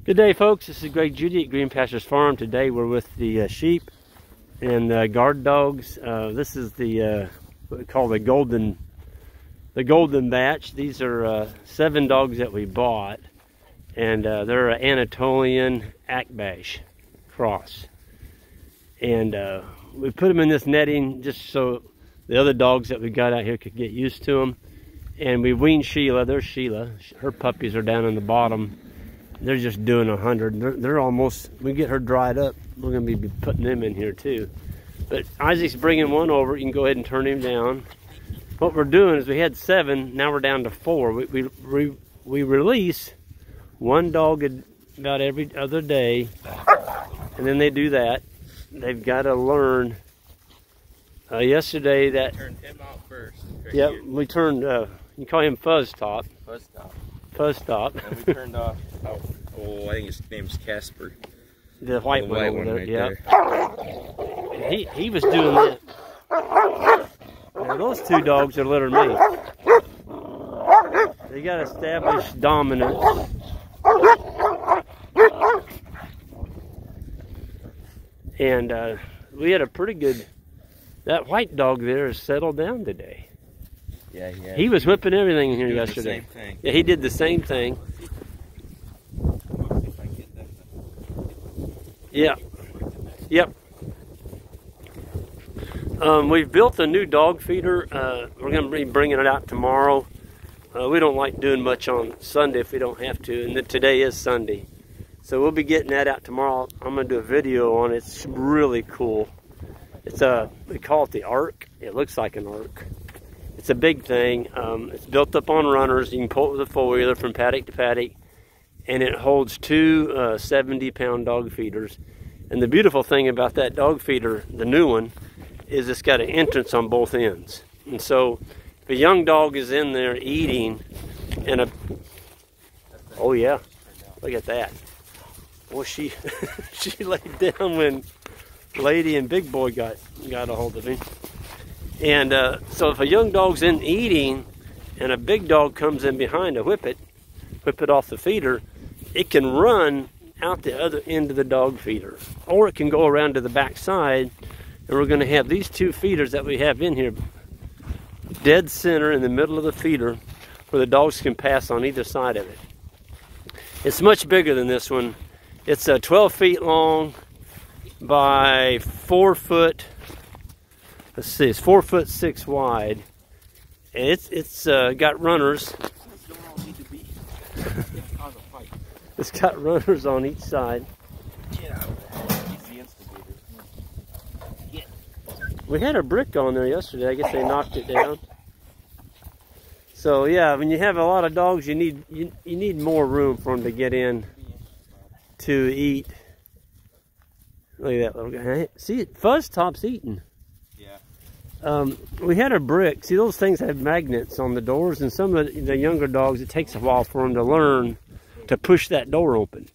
Good day, folks. This is Greg Judy at Green Pastures Farm. Today we're with the sheep and guard dogs. This is the what we call the golden batch. These are 7 dogs that we bought, and they're an Anatolian Akbash cross. And we put them in this netting just so the other dogs that we got out here could get used to them. And we weaned Sheila. There's Sheila. Her puppies are down in the bottom. They're just doing 100. They're almost, we get her dried up, we're going to be putting them in here too. But Isaac's bringing one over. You can go ahead and turn him down. What we're doing is we had 7, now we're down to 4. We release one dog about every other day, and then they do that. They've got to learn. Yesterday that... Turned him out first. Right. Yep, we turned, you call him Fuzz Top. Fuzz Top. Fuzz Top. And we turned off, I think his name's Casper. The white one over there, right there. He was doing that. Now those 2 dogs are litter mates. They got established dominance. And we had a pretty good, that white dog there has settled down today. Yeah, he was whipping everything in here yesterday. The same thing. Yeah, he did the same thing. Yeah. Yep. We've built a new dog feeder. We're going to be bringing it out tomorrow. We don't like doing much on Sunday if we don't have to, and today is Sunday. So we'll be getting that out tomorrow. I'm going to do a video on it. It's really cool. It's we call it the Ark. It looks like an Ark. It's a big thing. It's built up on runners. You can pull it with a 4-wheeler from paddock to paddock, and it holds 2 70-pound dog feeders. And the beautiful thing about that dog feeder, the new one, is it's got an entrance on both ends. And so if a young dog is in there eating, and oh yeah, look at that. Well, she she laid down when Lady and Big Boy got a hold of him. And so if a young dog's in eating and a big dog comes in behind to whip it off the feeder, it can run out the other end of the dog feeder, or it can go around to the back side. And we're going to have these 2 feeders that we have in here dead center in the middle of the feeder where the dogs can pass on either side of it. It's much bigger than this one. It's 12 feet long by 4 foot. Let's see, it's 4'6" wide, and it's got runners. It's got runners on each side. We had a brick on there yesterday. I guess they knocked it down. So yeah, when you have a lot of dogs, you need more room for them to get in to eat. Look at that little guy. See, Fuzz Top's eating. We had a brick. See, those things have magnets on the doors, and some of the younger dogs, it takes a while for them to learn to push that door open.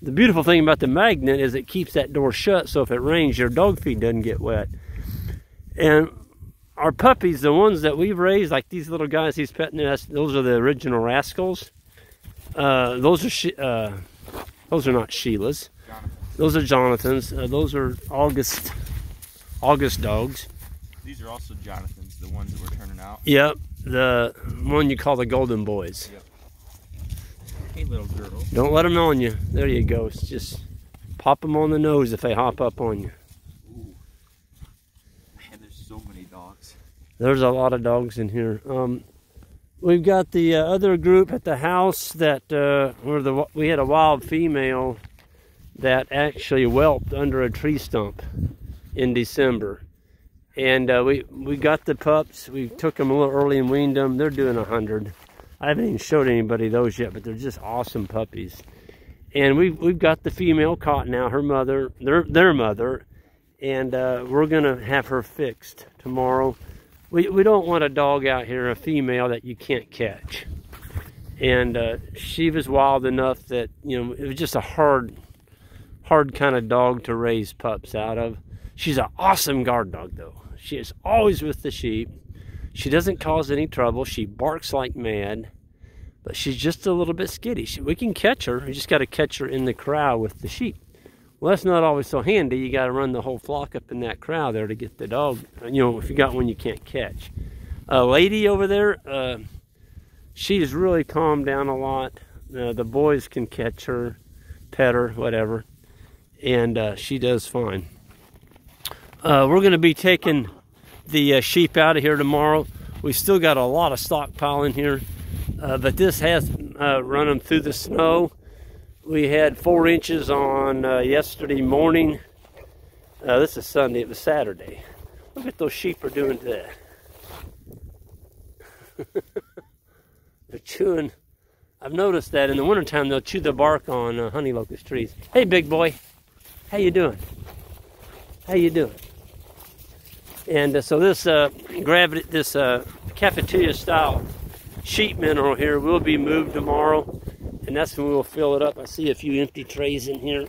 The beautiful thing about the magnet is it keeps that door shut, so if it rains, your dog feed doesn't get wet. And our puppies, the ones that we've raised, like these little guys he's petting, those are the original Rascals. Those are not Sheilas. Those are Jonathans. Those are August dogs. These are also Jonathans, the ones that we're turning out. Yep, the one you call the Golden Boys. Yep. Hey, little girl. Don't let them on you. There you go. It's just pop them on the nose if they hop up on you. Ooh. Man, there's so many dogs. There's a lot of dogs in here. We've got the other group at the house that we had a wild female that actually whelped under a tree stump in December. And we got the pups. We took them a little early and weaned them. They're doing 100. I haven't even showed anybody those yet, but they're just awesome puppies. And we've got the female caught now, her mother, their mother, and we're gonna have her fixed tomorrow. We don't want a dog out here, a female that you can't catch. And she was wild enough that, you know, it was just a hard kind of dog to raise pups out of. She's an awesome guard dog though. She is always with the sheep. She doesn't cause any trouble. She barks like mad. but she's just a little bit skittish. We can catch her. You just got to catch her in the corral with the sheep. Well, that's not always so handy. You got to run the whole flock up in that corral there to get the dog. You know, if you got one you can't catch. Lady over there, she's really calmed down a lot. The boys can catch her, pet her, whatever, and she does fine. We're going to be taking the sheep out of here tomorrow. We still got a lot of stockpile in here, but this has run them through the snow. We had 4 inches on yesterday morning. This is Sunday. It was Saturday. Look what those sheep are doing today. They're chewing. I've noticed that in the wintertime they'll chew the bark on honey locust trees. Hey, big boy. How you doing? How you doing? And so this cafeteria style sheet mineral here will be moved tomorrow, and that's when we'll fill it up. I see a few empty trays in here.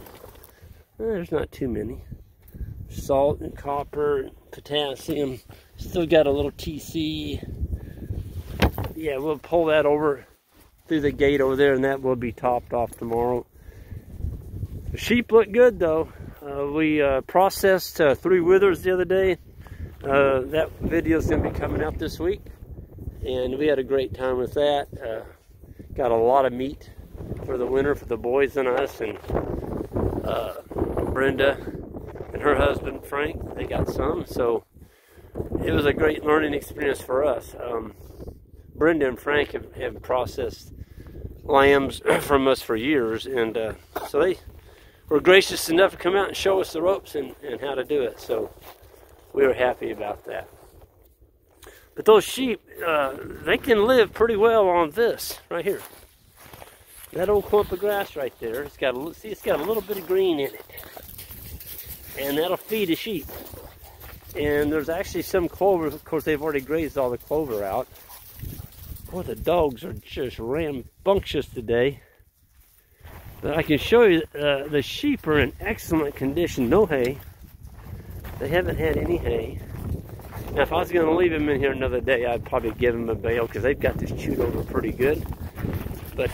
There's not too many. Salt and copper, and potassium. Still got a little TC. Yeah, we'll pull that over through the gate over there, and that will be topped off tomorrow. The sheep look good though. We processed 3 withers the other day. That video is going to be coming out this week, and we had a great time with that. Got a lot of meat for the winter for the boys and us, and Brenda and her husband Frank, they got some, so it was a great learning experience for us. Brenda and Frank have processed lambs from us for years, and so they were gracious enough to come out and show us the ropes and how to do it, so we were happy about that. But those sheep, they can live pretty well on this right here. That old clump of grass right there, it's got a little bit of green in it, and that'll feed the sheep. And there's actually some clover. Of course, they've already grazed all the clover out. Boy, the dogs are just rambunctious today. But I can show you the sheep are in excellent condition. No hay. They haven't had any hay. Now, if I was going to leave them in here another day, I'd probably give them a bale because they've got this chewed over pretty good. But,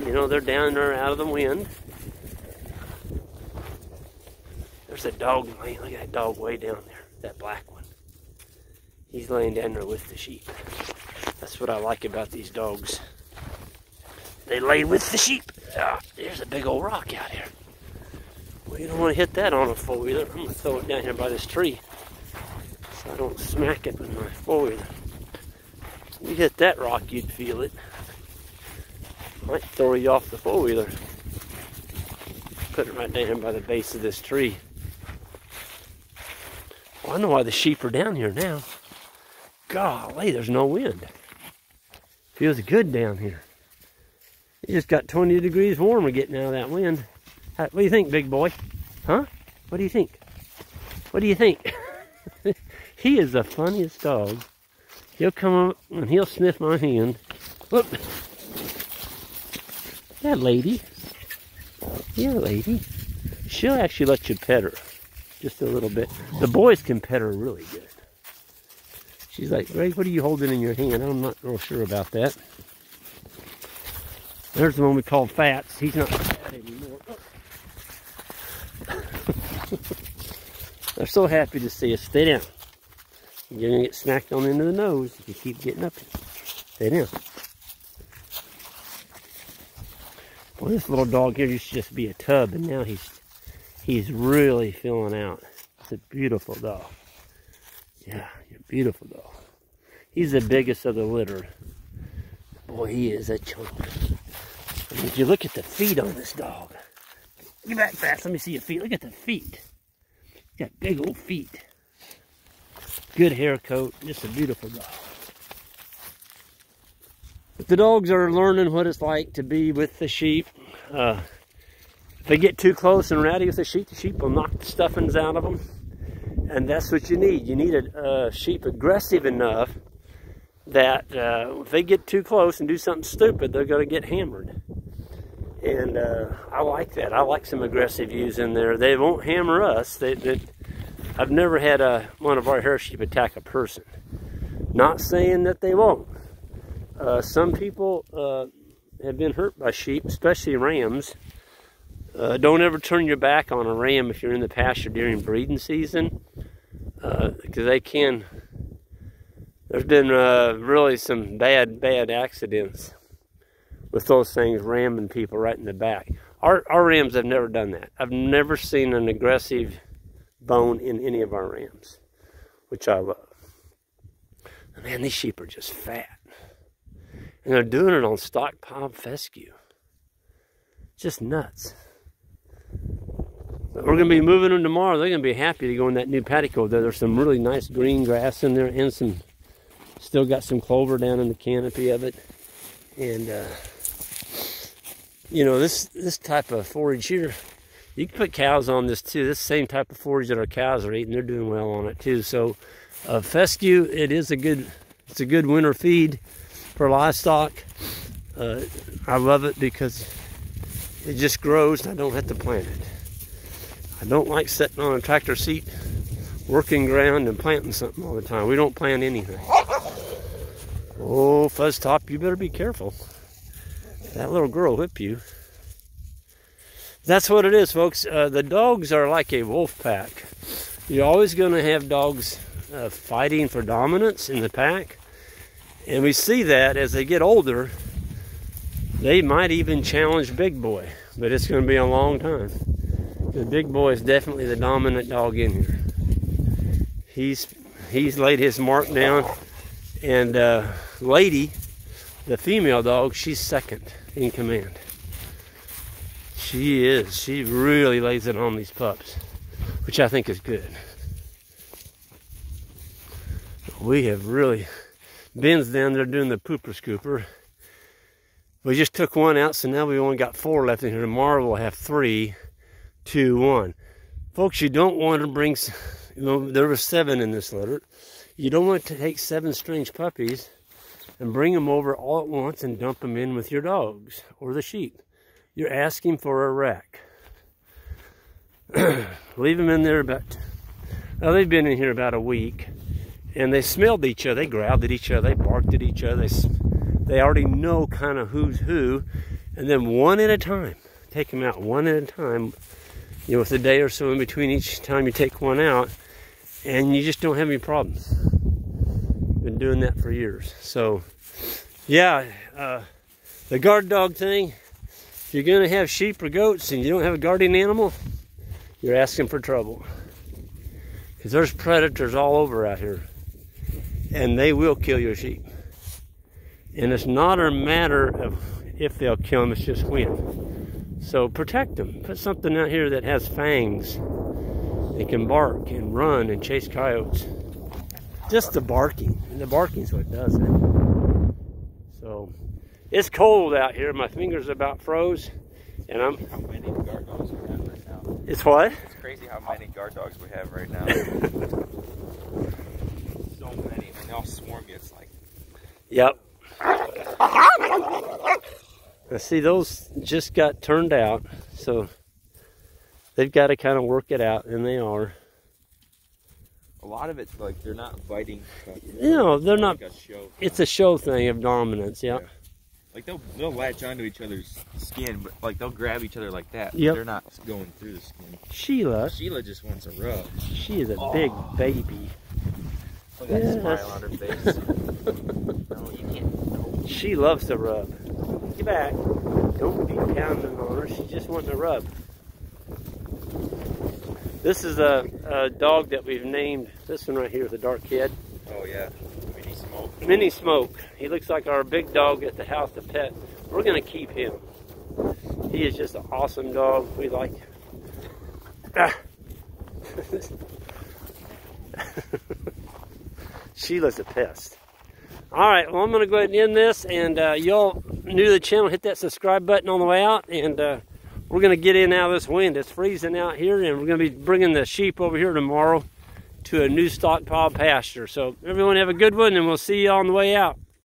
you know, they're down there out of the wind. There's a dog. Look at that dog way down there. That black one. He's laying down there with the sheep. That's what I like about these dogs. They lay with the sheep. There's a big old rock out here. Well, you don't want to hit that on a four-wheeler. I'm going to throw it down here by this tree so I don't smack it with my four-wheeler. You hit that rock, you'd feel it. Might throw you off the four-wheeler. Put it right down here by the base of this tree. Well, I know why the sheep are down here now. Golly, there's no wind. Feels good down here. It just got 20 degrees warmer getting out of that wind. What do you think, big boy? Huh? What do you think? What do you think? He is the funniest dog. He'll come up and he'll sniff my hand. Whoop. That lady. Yeah, lady. She'll actually let you pet her. Just a little bit. The boys can pet her really good. She's like, Greg, what are you holding in your hand? I'm not real sure about that. There's the one we call Fats. He's not fat anymore. They're so happy to see us. Stay down. You're going to get smacked on into the nose if you keep getting up here. Stay down. Well, this little dog here used to just be a tub, and now he's really filling out. It's a beautiful dog. Yeah, you're a beautiful dog. He's the biggest of the litter. Boy, he is a chunk. I mean, if you look at the feet on this dog. Get back fast. Let me see your feet. Look at the feet. He's got big old feet. Good hair coat. Just a beautiful dog. But the dogs are learning what it's like to be with the sheep. If they get too close and rowdy with the sheep will knock the stuffings out of them. And that's what you need. You need a sheep aggressive enough that if they get too close and do something stupid, they're going to get hammered. And I like that. I like some aggressive ewes in there. They won't hammer us. I've never had one of our hair sheep attack a person. Not saying that they won't. Some people have been hurt by sheep, especially rams. Don't ever turn your back on a ram if you're in the pasture during breeding season, because they can. There's been really some bad accidents with those things ramming people right in the back. Our rams have never done that. I've never seen an aggressive bone in any of our rams, which I love. Man, these sheep are just fat. And they're doing it on stockpile fescue. Just nuts. But we're going to be moving them tomorrow. They're going to be happy to go in that new patio there. There's some really nice green grass in there and still got some clover down in the canopy of it. And, you know, this type of forage here, you can put cows on this too. This same type of forage that our cows are eating, they're doing well on it too. So fescue, it's a good winter feed for livestock. I love it because it just grows and I don't have to plant it. I don't like sitting on a tractor seat, working ground and planting something all the time. We don't plant anything. Oh, Fuzz Top, you better be careful. That little girl will whip you. That's what it is, folks. The dogs are like a wolf pack. You're always going to have dogs fighting for dominance in the pack. And we see that as they get older, they might even challenge Big Boy. But it's going to be a long time. The Big Boy is definitely the dominant dog in here. He's laid his mark down. And Lady, the female dog, she's second in command. She is. She really lays it on these pups, which I think is good. We have really... Ben's down there doing the pooper scooper. We just took one out, so now we've only got 4 left in here. Tomorrow we'll have 3, 2, 1. Folks, you don't want to bring... You know, there were 7 in this litter. You don't want to take 7 strange puppies and bring them over all at once and dump them in with your dogs or the sheep. You're asking for a wreck. Leave them in there well, they've been in here about a week, and they smelled each other. They growled at each other. They barked at each other. They already know kind of who's who. And then one at a time, take them out one at a time, you know, with a day or so in between each time you take one out, and you just don't have any problems. Been doing that for years. So, yeah, the guard dog thing, if you're going to have sheep or goats and you don't have a guardian animal, you're asking for trouble. Because there's predators all over out here. And they will kill your sheep. And it's not a matter of if they'll kill them, it's just when. So protect them. Put something out here that has fangs. It can bark and run and chase coyotes. Just the barking. And the barking is what does it. So, it's cold out here. My fingers about froze. And How many guard dogs we have right now? It's what? It's crazy how many guard dogs we have right now. So many. And they all swarm you. It's like... Yep. Now see, those just got turned out. So, they've got to kind of work it out. And they are. A lot of it's like they're not biting. You know, they're not. Like a show. It's a show thing of dominance, yeah. Like they'll latch onto each other's skin, but like they'll grab each other like that. Yep. They're not going through the skin. Sheila Just wants a rub. She is a big baby. Look at that smile on her face. No, you can't. No. She loves to rub. Get back. Don't be pounding on her. She's just wanting to rub. This is a dog that we've named, this one right here with the dark head. Oh yeah, Mini Smoke. Mini Smoke. He looks like our big dog at the house, the pet. We're going to keep him. He is just an awesome dog. We like him. Sheila's a pest. Alright, well I'm going to go ahead and end this, and y'all new to the channel, hit that subscribe button on the way out, and we're going to get in out of this wind. It's freezing out here, and we're going to be bringing the sheep over here tomorrow to a new stockpile pasture. So everyone have a good one, and we'll see you on the way out.